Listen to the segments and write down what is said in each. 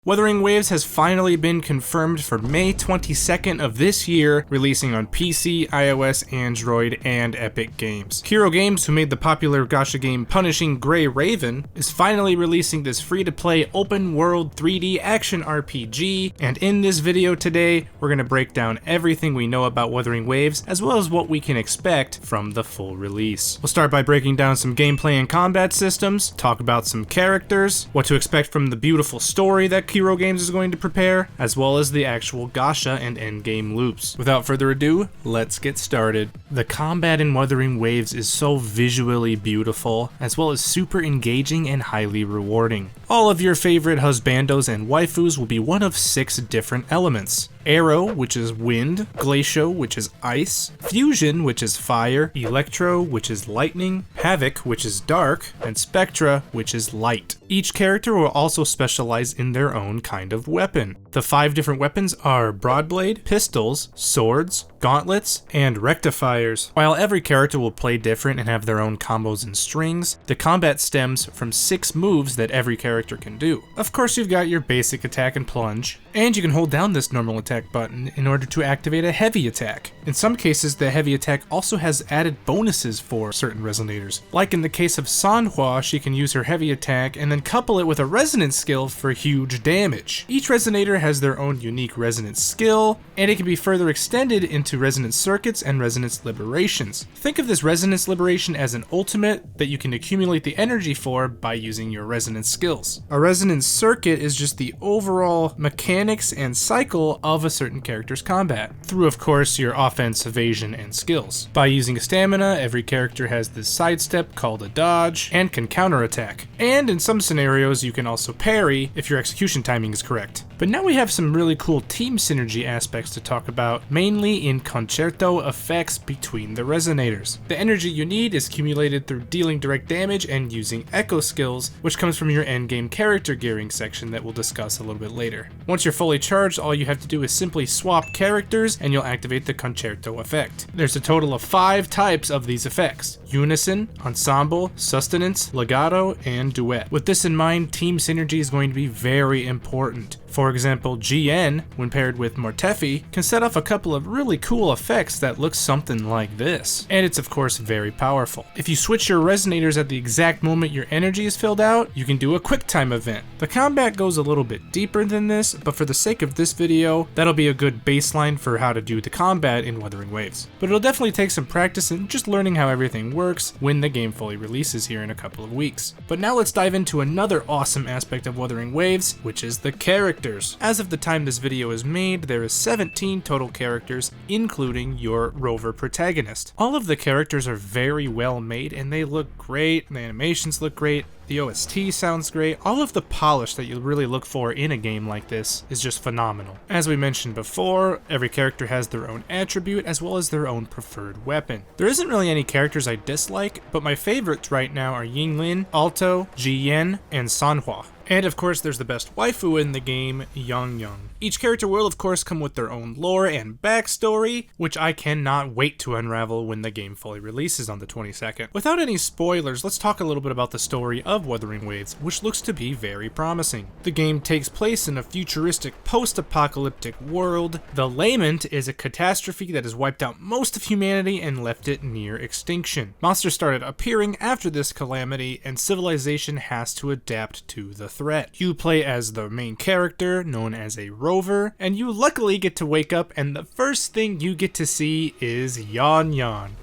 Wuthering Waves has finally been confirmed for May 22nd of this year, releasing on PC, iOS, Android, and Epic Games. Kuro Games, who made the popular gacha game Punishing Gray Raven, is finally releasing this free-to-play open-world 3D action RPG, and in this video today, we're going to break down everything we know about Wuthering Waves, as well as what we can expect from the full release. We'll start by breaking down some gameplay and combat systems, talk about some characters, what to expect from the beautiful story that Kuro Games is going to prepare, as well as the actual gacha and endgame loops. Without further ado, let's get started. The combat in Wuthering Waves is so visually beautiful, as well as super engaging and highly rewarding. All of your favorite husbandos and waifus will be one of 6 different elements. Aero, which is wind, Glacio, which is ice, Fusion, which is fire, Electro, which is lightning, Havoc, which is dark, and Spectra, which is light. Each character will also specialize in their own kind of weapon. The 5 different weapons are Broadblade, pistols, swords, gauntlets, and rectifiers. While every character will play different and have their own combos and strings, the combat stems from 6 moves that every character can do. Of course, you've got your basic attack and plunge, and you can hold down this normal attack button in order to activate a heavy attack. In some cases, the heavy attack also has added bonuses for certain resonators. Like in the case of Sanhua, she can use her heavy attack and then couple it with a resonance skill for huge damage. Each resonator has their own unique resonance skill, and it can be further extended into resonance circuits and resonance liberations. Think of this resonance liberation as an ultimate that you can accumulate the energy for by using your resonance skills. A resonance circuit is just the overall mechanics and cycle of a certain character's combat, through of course your offense, evasion, and skills. By using stamina, every character has this sidestep called a dodge, and can counterattack. And in some scenarios you can also parry if your execution timing is correct. But now we have some really cool team synergy aspects to talk about, mainly in Concerto Effects between the resonators. The energy you need is accumulated through dealing direct damage and using echo skills, which comes from your endgame character gearing section that we'll discuss a little bit later. Once you're fully charged, all you have to do is simply swap characters and you'll activate the Concerto Effect. There's a total of 5 types of these effects: Unison, Ensemble, Sustenance, Legato, and Duet. With this in mind, team synergy is going to be very important. For example, GN, when paired with Mortefi, can set off a couple of really cool effects that look something like this. And it's of course very powerful. If you switch your resonators at the exact moment your energy is filled out, you can do a quick time event. The combat goes a little bit deeper than this, but for the sake of this video, that'll be a good baseline for how to do the combat in Wuthering Waves. But it'll definitely take some practice and just learning how everything works when the game fully releases here in a couple of weeks. But now let's dive into another awesome aspect of Wuthering Waves, which is the characters. As of the time this video is made, there is 17 total characters, including your rover protagonist. All of the characters are very well made and they look great, the animations look great, the OST sounds great. All of the polish that you really look for in a game like this is just phenomenal. As we mentioned before, every character has their own attribute as well as their own preferred weapon. There isn't really any characters I dislike, but my favorites right now are Yinglin, Alto, Jiyen, and Sanhua. And of course there's the best waifu in the game, Yang. Each character will of course come with their own lore and backstory, which I cannot wait to unravel when the game fully releases on the 22nd. Without any spoilers, let's talk a little bit about the story of Wuthering Waves, which looks to be very promising. The game takes place in a futuristic post-apocalyptic world. The Lament is a catastrophe that has wiped out most of humanity and left it near extinction. Monsters started appearing after this calamity, and civilization has to adapt to the threat. You play as the main character, known as a rover, and you luckily get to wake up and the first thing you get to see is Yan.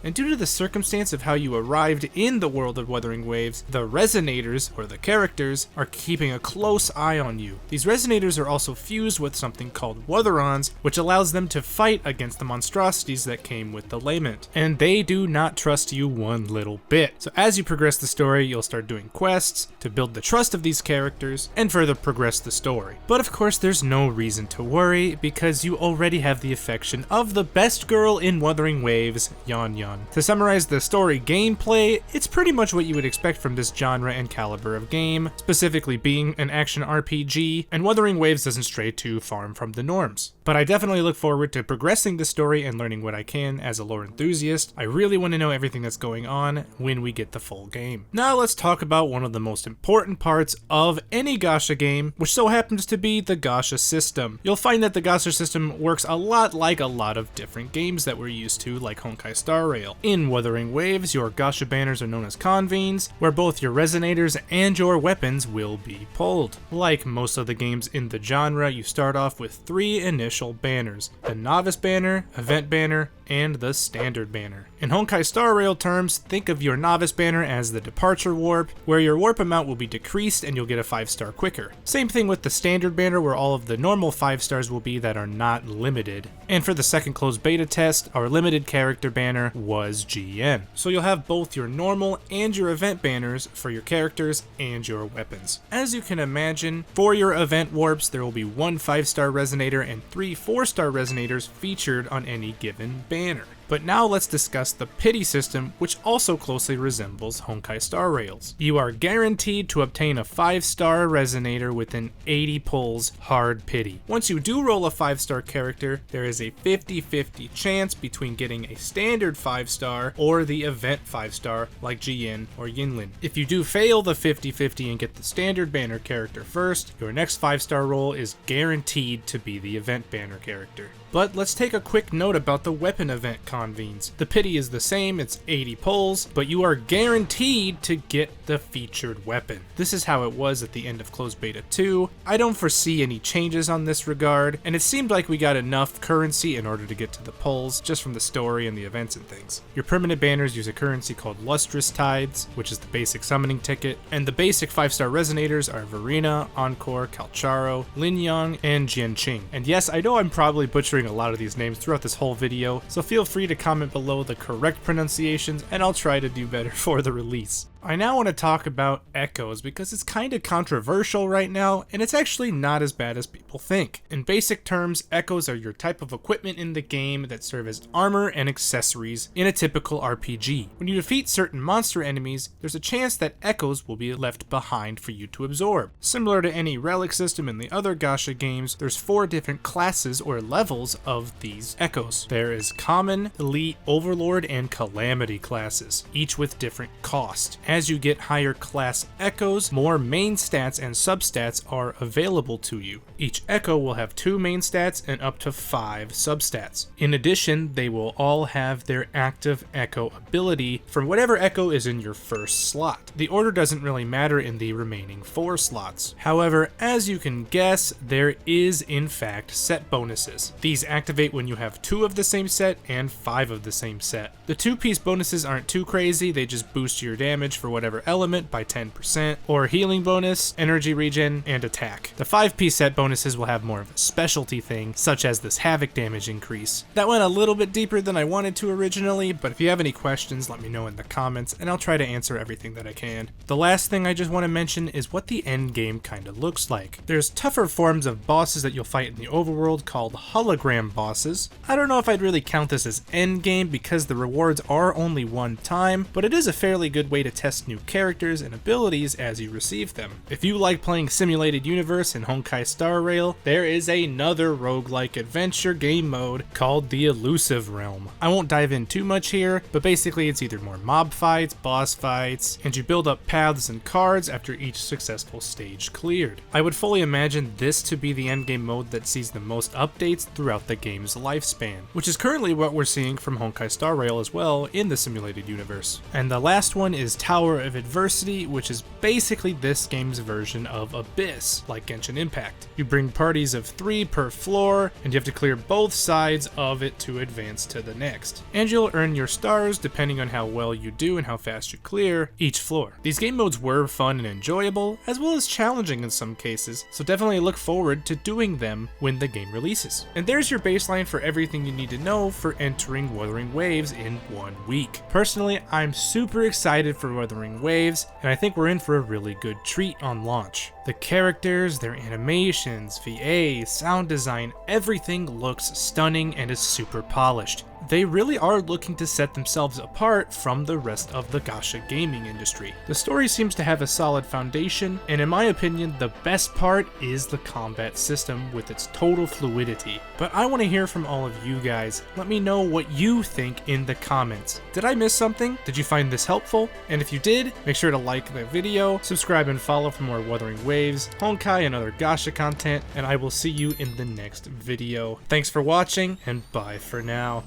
And due to the circumstance of how you arrived in the world of Wuthering Waves, the resonators, or the characters, are keeping a close eye on you. These resonators are also fused with something called Wutherons, which allows them to fight against the monstrosities that came with the Lament. And they do not trust you one little bit. So as you progress the story, you'll start doing quests to build the trust of these characters and further progress the story. But of course there's no reason to worry because you already have the affection of the best girl in Wuthering Waves, Yan. To summarize the story gameplay, it's pretty much what you would expect from this genre and caliber of game, specifically being an action RPG, and Wuthering Waves doesn't stray too far from the norms. But I definitely look forward to progressing the story and learning what I can as a lore enthusiast. I really want to know everything that's going on when we get the full game. Now let's talk about one of the most important parts of any gacha game, which so happens to be the gacha system. You'll find that the gacha system works a lot like a lot of different games that we're used to, like Honkai Star Rail. In Wuthering Waves, your gacha banners are known as convenes, where both your resonators and your weapons will be pulled. Like most of the games in the genre, you start off with 3 initial banners: the novice banner, event banner, and the standard banner. In Honkai Star Rail terms, think of your novice banner as the departure warp, where your warp amount will be decreased and you'll get a 5-star quicker. Same thing with the standard banner, where all of the normal 5 stars will be that are not limited. And for the second closed beta test, our limited character banner was GN. So you'll have both your normal and your event banners for your characters and your weapons. As you can imagine, for your event warps, there will be 1 5-star resonator and 3 4-star resonators featured on any given banner. But now let's discuss the pity system, which also closely resembles Honkai Star Rail's. You are guaranteed to obtain a 5-star resonator within 80 pulls, hard pity. Once you do roll a 5-star character, there is a 50-50 chance between getting a standard 5-star or the event 5-star like Jian or Yinlin. If you do fail the 50-50 and get the standard banner character first, your next 5-star roll is guaranteed to be the event banner character. But let's take a quick note about the weapon event convenes. The pity is the same, it's 80 pulls, but you are guaranteed to get the featured weapon. This is how it was at the end of Closed Beta 2. I don't foresee any changes on this regard, and it seemed like we got enough currency in order to get to the pulls, just from the story and the events and things. Your permanent banners use a currency called Lustrous Tides, which is the basic summoning ticket, and the basic 5-star resonators are Verena, Encore, Calcharo, Linyang, and Jianqing. And yes, I know I'm probably butchering a lot of these names throughout this whole video, so feel free to comment below the correct pronunciations and I'll try to do better for the release. I now want to talk about echoes because it's kind of controversial right now, and it's actually not as bad as people think. In basic terms, echoes are your type of equipment in the game that serve as armor and accessories in a typical RPG. When you defeat certain monster enemies, there's a chance that echoes will be left behind for you to absorb. Similar to any relic system in the other gacha games, there's 4 different classes or levels of these echoes. There is Common, Elite, Overlord, and Calamity classes, each with different cost. As you get higher class echoes, more main stats and substats are available to you. Each echo will have 2 main stats and up to 5 substats. In addition, they will all have their active echo ability from whatever echo is in your first slot. The order doesn't really matter in the remaining 4 slots. However, as you can guess, there is in fact set bonuses. These activate when you have 2 of the same set and 5 of the same set. The 2-piece bonuses aren't too crazy, they just boost your damage for whatever element by 10%, or healing bonus, energy regen, and attack. The 5-piece set bonuses will have more of a specialty thing, such as this havoc damage increase. That went a little bit deeper than I wanted to originally, but if you have any questions, let me know in the comments, and I'll try to answer everything that I can. The last thing I just want to mention is what the end game kinda looks like. There's tougher forms of bosses that you'll fight in the overworld called hologram bosses. I don't know if I'd really count this as end game because the rewards are only one time, but it is a fairly good way to test new characters and abilities as you receive them. If you like playing Simulated Universe in Honkai Star Rail, there is another roguelike adventure game mode called the Elusive Realm. I won't dive in too much here, but basically it's either more mob fights, boss fights, and you build up paths and cards after each successful stage cleared. I would fully imagine this to be the endgame mode that sees the most updates throughout the game's lifespan, which is currently what we're seeing from Honkai Star Rail as well in the Simulated Universe. And the last one is Tower of Adversity, which is basically this game's version of Abyss, like Genshin Impact. You bring parties of 3 per floor, and you have to clear both sides of it to advance to the next. And you'll earn your stars depending on how well you do and how fast you clear each floor. These game modes were fun and enjoyable, as well as challenging in some cases, so definitely look forward to doing them when the game releases. And there's your baseline for everything you need to know for entering Wuthering Waves in 1 week. Personally, I'm super excited for Wuthering Waves, and I think we're in for a really good treat on launch. The characters, their animations, VA, sound design, everything looks stunning and is super polished. they really are looking to set themselves apart from the rest of the gacha gaming industry. The story seems to have a solid foundation, and in my opinion, the best part is the combat system with its total fluidity. But I want to hear from all of you guys. Let me know what you think in the comments. Did I miss something? Did you find this helpful? And if you did, make sure to like the video, subscribe and follow for more Wuthering Waves, Honkai, and other gacha content, and I will see you in the next video. Thanks for watching, and bye for now.